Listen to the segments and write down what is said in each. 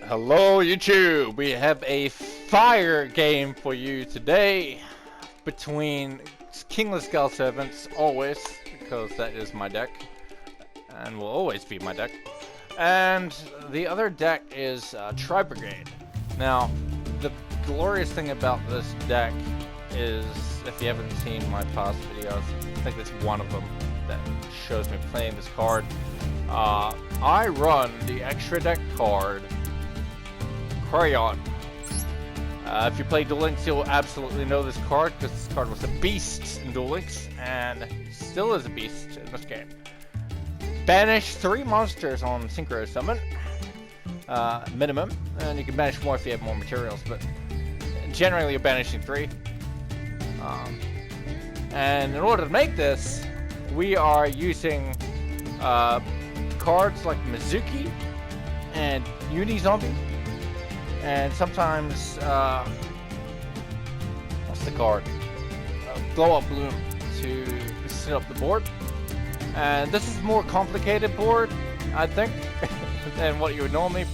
Hello YouTube! We have a fire game for you today between Kingless Skull Servants, always, because that is my deck, and will always be my deck, and the other deck is Tri-Brigade. Now, the glorious thing about this deck is, if you haven't seen my past videos, I think it's one of them that shows me playing this card. I run the extra deck card Quarion. If you play Duel Links, you'll absolutely know this card because this card was a beast in Duel Links and still is a beast in this game. Banish 3 monsters on Synchro Summon, minimum, and you can banish more if you have more materials, but generally you're banishing 3. And in order to make this, we are using cards like Mizuki and Uni-Zombie. And sometimes, what's the card? Glow Up Bloom to set up the board. And this is a more complicated board, I think, than what you would normally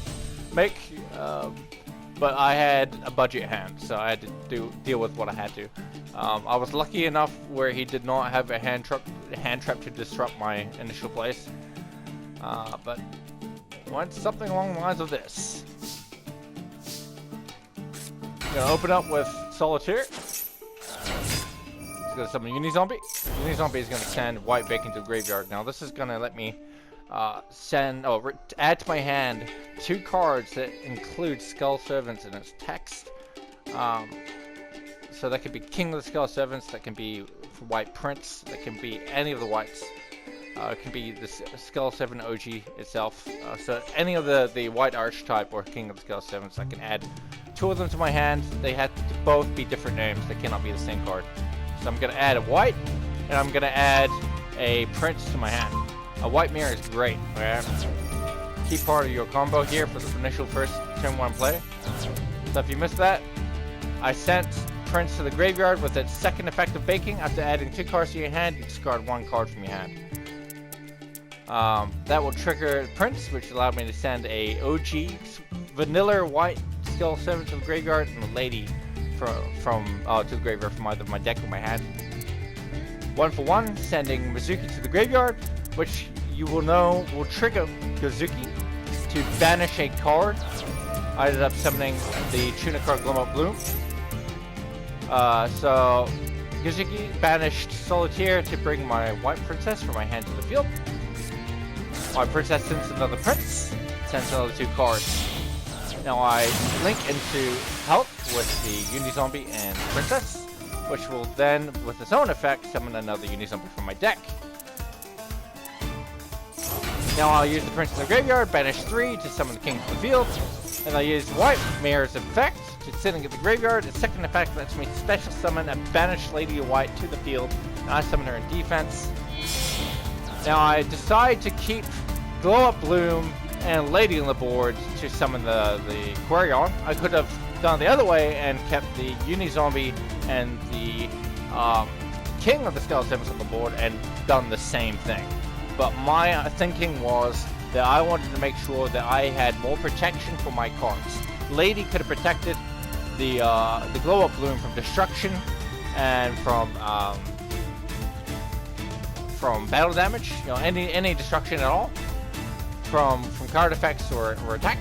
make. But I had a budget hand, so I had to deal with what I had to. I was lucky enough where he did not have a hand trap to disrupt my initial place. But went something along the lines of this. Gonna open up with Solitaire. He's gonna summon Uni-Zombie. Uni-Zombie is gonna send White Bacon to the graveyard. Now this is gonna let me add to my hand 2 cards that include Skull Servants in its text. So that could be King of the Skull Servants, that can be White Prince, that can be any of the whites. It can be the Skull Servant OG itself. So any of the white archetype or King of the Skull Servants, I can add 2 of them to my hand. They have to both be different names. They cannot be the same card. So I'm going to add a white, and I'm going to add a prince to my hand. A white mirror is great. Okay? Key part of your combo here for the initial first turn 1 play. So if you missed that, I sent prince to the graveyard with its second effect of baking. After adding 2 cards to your hand, you discard 1 card from your hand. That will trigger Prince, which allowed me to send a OG vanilla white Skull Servant to the graveyard and a lady to the graveyard from either my deck or my hand. 1 for 1, sending Mizuki to the graveyard, which you will know will trigger Mizuki to banish a card. I ended up summoning the Tuna card Glow Up Bloom. So Mizuki banished Solitaire to bring my White Princess from my hand to the field. My princess sends another prince, sends another 2 cards. Now I link into health with the Uni-Zombie and princess, which will then, with its own effect, summon another Uni-Zombie from my deck. Now I'll use the prince in the graveyard, banish 3 to summon the king to the field, and I'll use White Mirror's effect to sitting at the graveyard. Its second effect lets me special summon a banished Lady of White to the field, and I summon her in defense. Now I decide to keep Glow Up Bloom and Lady on the board to summon the Quarion. I could have done the other way and kept the Uni-Zombie and the King of the Skull Servants on the board and done the same thing. But my thinking was that I wanted to make sure that I had more protection for my cards. Lady could have protected the Glow Up Bloom from destruction and from battle damage, you know, any destruction at all, from card effects or attack.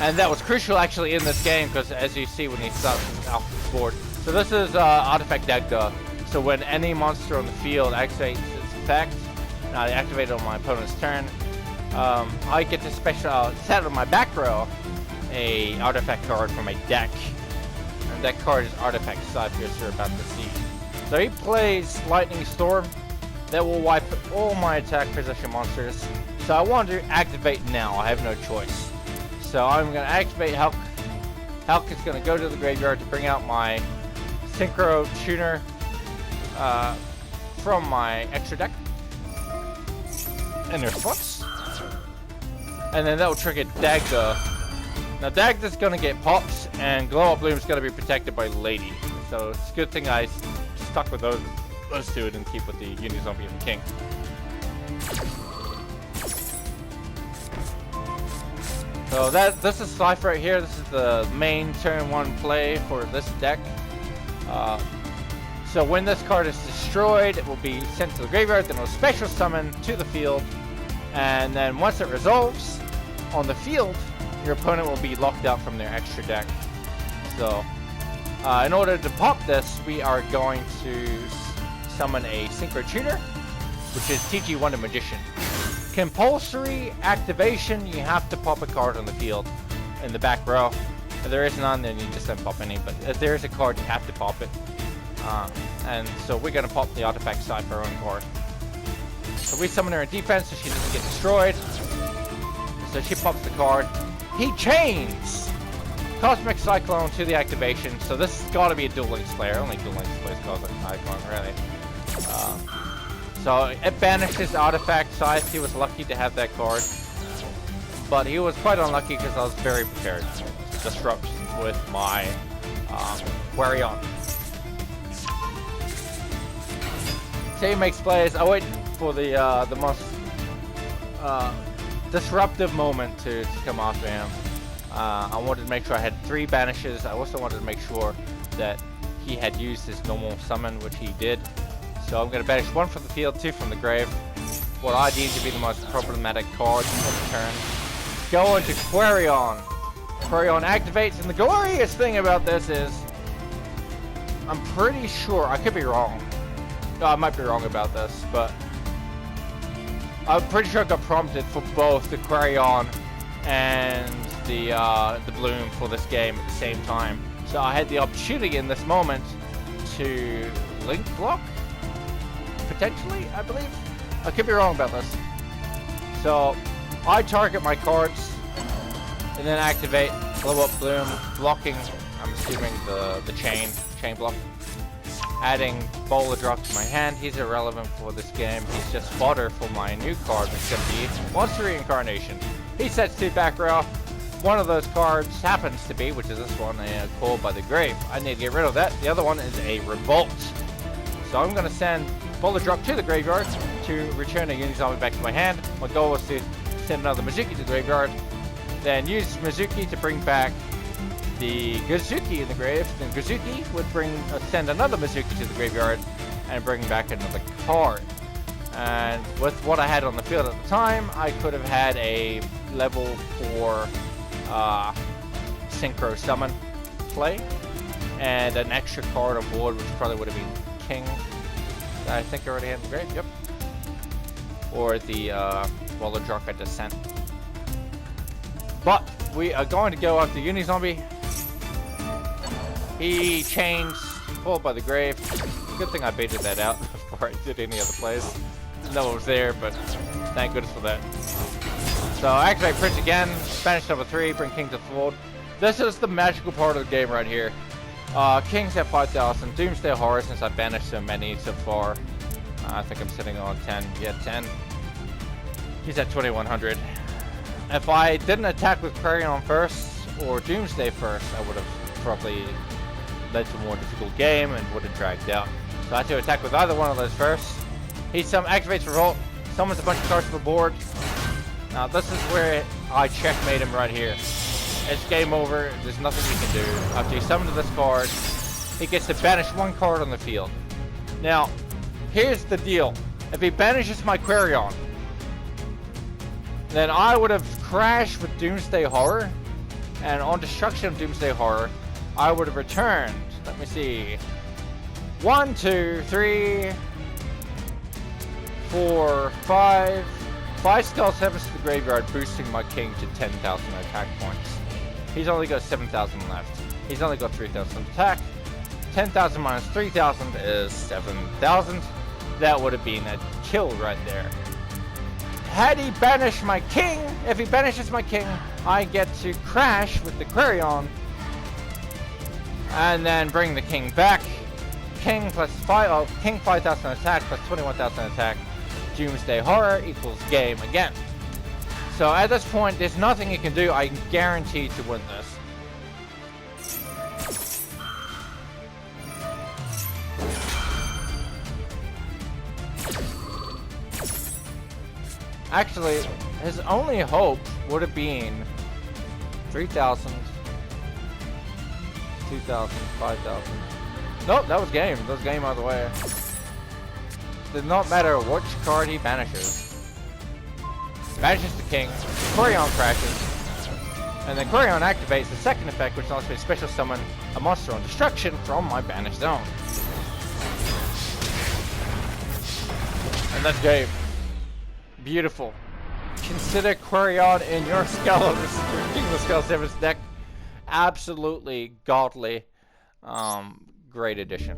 And that was crucial actually in this game because, as you see when he starts off the board. So this is artifact Dagda. So when any monster on the field activates its effect, now they activate it on my opponent's turn, I get to special set on my back row a artifact card from my deck, and that card is Artifact Cypher, as you're about to see. So he plays Lightning Storm. That will wipe all my attack possession monsters. So I want to activate now. I have no choice. So I'm going to activate Hulk. Hulk is going to go to the graveyard to bring out my Synchro Tuner from my extra deck. And there's Flux. And then that will trigger Dagda. Now Dagda's going to get pops, and Glow Up Bloom is going to be protected by Lady. So it's a good thing I stuck with those 2 and keep with the Uni-Zombie and the King. So this is Cypher right here. This is the main turn 1 play for this deck. So when this card is destroyed, it will be sent to the graveyard, then it will special summon to the field, and then once it resolves on the field, your opponent will be locked out from their extra deck. So in order to pop this, we are going to summon a Synchro Tuner, which is TG Wonder Magician. Compulsory activation, you have to pop a card on the field in the back row. If there is none, then you just don't pop any, but if there is a card, you have to pop it. And so we're going to pop the artifact side for our own card. So we summon her in defense so she doesn't get destroyed. So she pops the card. He chains Cosmic Cyclone to the activation. So this has got to be a Duel Links player. Only Duel Links plays Cosmic Cyclone, really. So it banishes artifact size. He was lucky to have that card. But he was quite unlucky because I was very prepared to disrupt with my Quarion. He makes plays. I wait for the most disruptive moment to come after him. I wanted to make sure I had 3 banishes. I also wanted to make sure that he had used his normal summon, which he did. So I'm going to banish 1 from the field, 2 from the grave. What I deem to be the most problematic card of the turn. Go into Quarion. Quarion activates, and the glorious thing about this is, I'm pretty sure, I could be wrong. No, I might be wrong about this, but I'm pretty sure I got prompted for both the Quarion and the Bloom for this game at the same time. So I had the opportunity in this moment to link block, potentially, I believe. I could be wrong about this. So I target my cards and then activate, blow up Bloom, blocking, I'm assuming the chain block. Adding Bowler Drop to my hand. He's irrelevant for this game. He's just fodder for my new card, which is going to be Monster Reincarnation. He sets 2 back row. One of those cards happens to be, which is this one, a Call by the Grave. I need to get rid of that. The other one is a Revolt. So I'm going to send Bowler Drop to the graveyard to return a Unizombie back to my hand. My goal was to send another Mizuki to the graveyard, then use Mizuki to bring back the Gazuki in the grave. Then Gazuki would send another Mizuki to the graveyard and bring back another card. And with what I had on the field at the time, I could have had a level 4 Synchro Summon play and an extra card on board, which probably would have been King. I think I already had in the grave, yep. Or the Roller Jock I just sent. But we are going to go after Unizombie. He chains, Called by the Grave. Good thing I baited that out before I did any other plays. No one was there, but thank goodness for that. So activate Prince again, Spanish number 3, bring King to the fold. This is the magical part of the game right here. King's at 5,000, Doomsday Horror, since I banished so many so far. I think I'm sitting on 10, yeah 10. He's at 2,100. If I didn't attack with Quarion first, or Doomsday first, I would have probably led to a more difficult game and would have dragged out. So I had to attack with either one of those first. He activates Revolt, summons a bunch of cards to the board. Now this is where I checkmate him right here. It's game over, there's nothing he can do. After he summons this card, he gets to banish 1 card on the field. Now, here's the deal. If he banishes my Quarion, then I would have crashed with Doomsday Horror, and on destruction of Doomsday Horror, I would have returned, let me see, 1, 2, 3, 4, 5 Skull Sevens to the graveyard, boosting my King to 10,000 attack points. He's only got 7,000 left. He's only got 3,000 attack. 10,000 minus 3,000 is 7,000. That would have been a kill right there. Had he banished my King, if he banishes my King, I get to crash with the Quarion and then bring the King back. King plus 5,000 attack plus 21,000 attack. Doomsday Horror equals game again. So at this point, there's nothing you can do. I can guarantee to win this. Actually, his only hope would have been 3,000, 2,000, 5,000. Nope, that was game. That was game out of the way. Does not matter which card he banishes. Banishes the king. Quarion crashes. And then Quarion activates the second effect, which allows me to special summon a monster on destruction from my banished zone. And that's game. Beautiful. Consider Quarion in your Kingdom Skull 7's deck. Absolutely godly. Great addition.